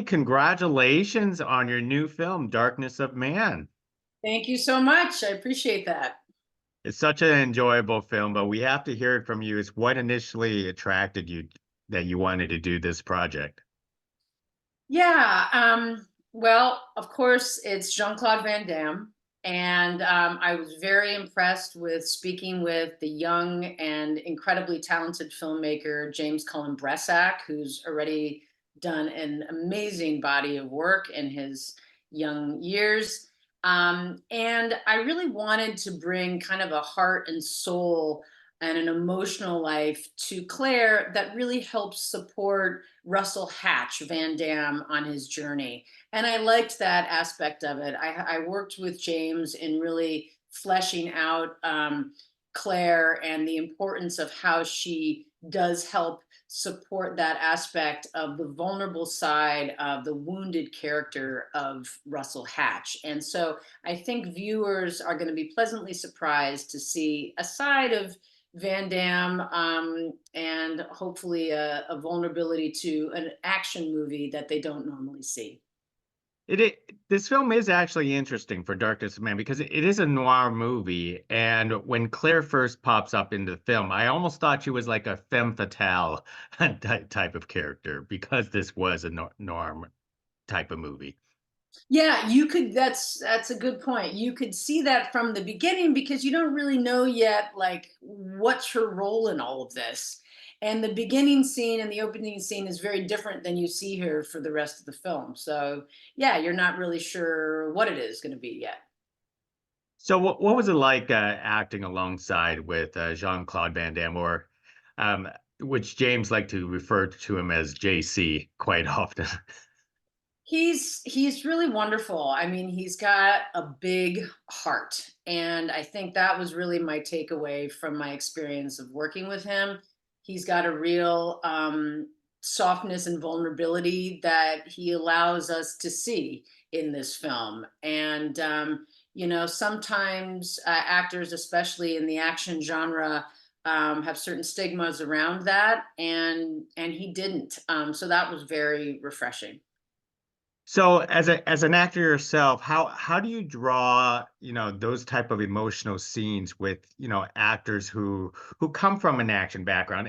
congratulations on your new film, Darkness of Man. Thank you so much. I appreciate that. It's such an enjoyable film, but we have to hear it from you. Is what initially attracted you that you wanted to do this project? Yeah. Well, of course, it's Jean-Claude Van Damme. And I was very impressed with speaking with the young and incredibly talented filmmaker, James Cullen Bressack, who's already done an amazing body of work in his young years. And I really wanted to bring kind of a heart and soul and an emotional life to Claire that really helps support Russell Hatch Van Damme on his journey. And I liked that aspect of it. I worked with James in really fleshing out Claire and the importance of how she does help support that aspect of the vulnerable side of the wounded character of Russell Hatch. And so I think viewers are going to be pleasantly surprised to see a side of Van Damme and hopefully a vulnerability to an action movie that they don't normally see. This film is actually interesting for Darkness of Man because it is a noir movie, and when Claire first pops up in the film, I almost thought she was like a femme fatale type of character because this was a noir type of movie. Yeah, you could that's a good point. You could see that from the beginning because you don't really know yet like what's her role in all of this. And the beginning scene and the opening scene is very different than you see her for the rest of the film. So, yeah, you're not really sure what it is going to be yet. So what was it like acting alongside with Jean-Claude Van Damme, or um, which James liked to refer to him as JC quite often? He's really wonderful. I mean, he's got a big heart, and I think that was really my takeaway from my experience of working with him. He's got a real softness and vulnerability that he allows us to see in this film. And sometimes actors, especially in the action genre, have certain stigmas around that, and he didn't. So that was very refreshing. So as an actor yourself, how do you draw, those type of emotional scenes with, actors who come from an action background?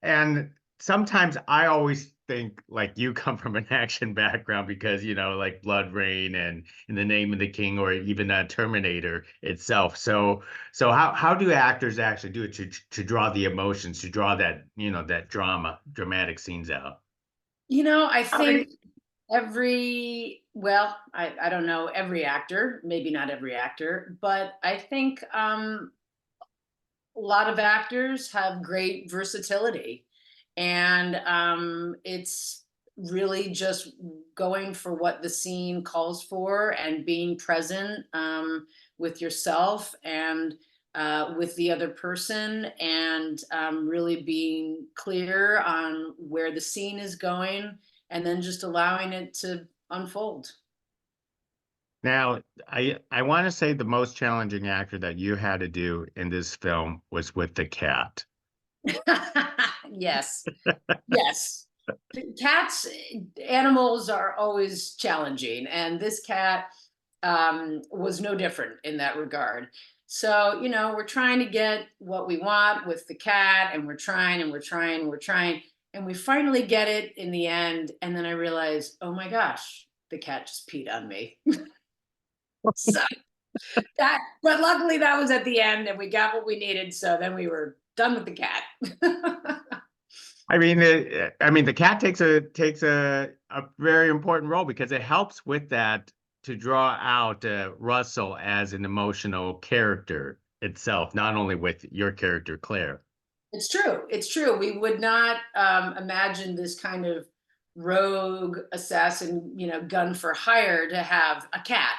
And sometimes I always think like you come from an action background because, like Blood Rain and In the Name of the King, or even Terminator itself. So how do actors actually do it to draw the emotions, to draw that, that dramatic scenes out? I think I don't know every actor, maybe not every actor, but I think a lot of actors have great versatility. And it's really just going for what the scene calls for and being present with yourself and with the other person, and really being clear on where the scene is going, and then just allowing it to unfold. Now, I want to say the most challenging actor that you had to do in this film was with the cat. Yes, yes. Cats, animals are always challenging, and this cat was no different in that regard. So, we're trying to get what we want with the cat, and we're trying and we're trying and we're trying, and we finally get it in the end. And then I realized, oh my gosh, the cat just peed on me. So but luckily that was at the end, and we got what we needed. So then we were done with the cat. I mean, the cat takes a very important role because it helps with that to draw out Russell as an emotional character itself, not only with your character Claire. It's true. It's true. We would not imagine this kind of rogue assassin, gun for hire to have a cat,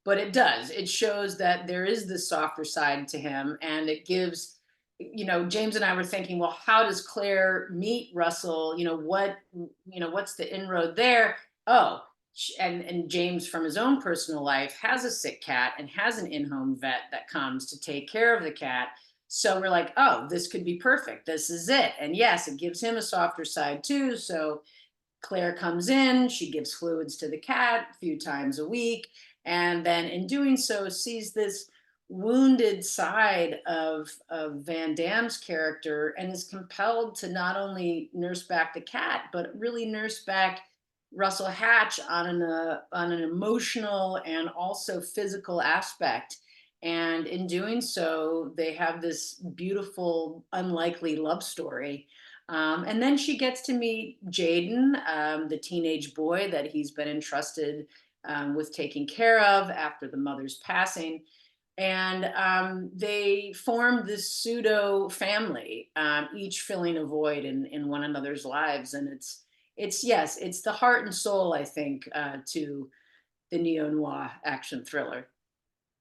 but it does. It shows that there is this softer side to him, and it gives. James and I were thinking, well, how does Claire meet Russell? What's the inroad there? Oh, and James, from his own personal life, has a sick cat and has an in-home vet that comes to take care of the cat. So we're like, oh, this could be perfect. This is it. And yes, it gives him a softer side too. So Claire comes in, she gives fluids to the cat a few times a week, and then in doing so sees this wounded side of Van Damme's character and is compelled to not only nurse back the cat, but really nurse back Russell Hatch on an emotional and also physical aspect. And in doing so, they have this beautiful, unlikely love story. And then she gets to meet Jaden, the teenage boy that he's been entrusted with taking care of after the mother's passing. And they formed this pseudo family, each filling a void in one another's lives. And it's yes, it's the heart and soul, I think, to the neo noir action thriller.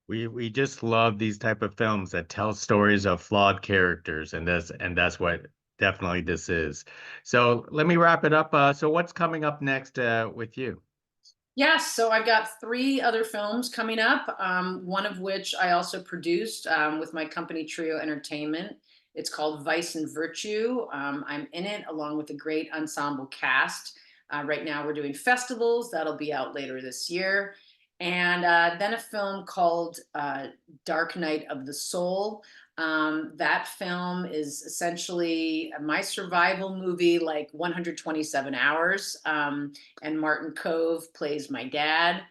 We just love these type of films that tell stories of flawed characters, and that's what definitely this is. So let me wrap it up. So what's coming up next with you? Yes, so I've got three other films coming up, one of which I also produced with my company Trio Entertainment. It's called Vice and Virtue. I'm in it along with a great ensemble cast. Right now, we're doing festivals. That'll be out later this year. And then a film called Dark Night of the Soul. That film is essentially my survival movie, like 127 hours. And Martin Cove plays my dad.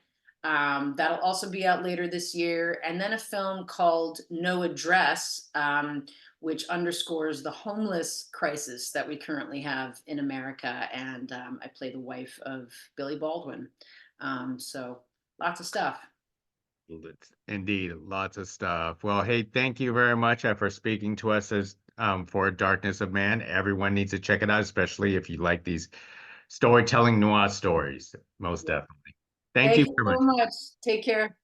That'll also be out later this year. And then a film called No Address, which underscores the homeless crisis that we currently have in America. And I play the wife of Billy Baldwin. So lots of stuff. Indeed, lots of stuff. Well, hey, thank you very much for speaking to us as for Darkness of Man. Everyone needs to check it out, especially if you like these storytelling noir stories. Most Yeah. definitely. Thank Thank you you very so much. much. Take care.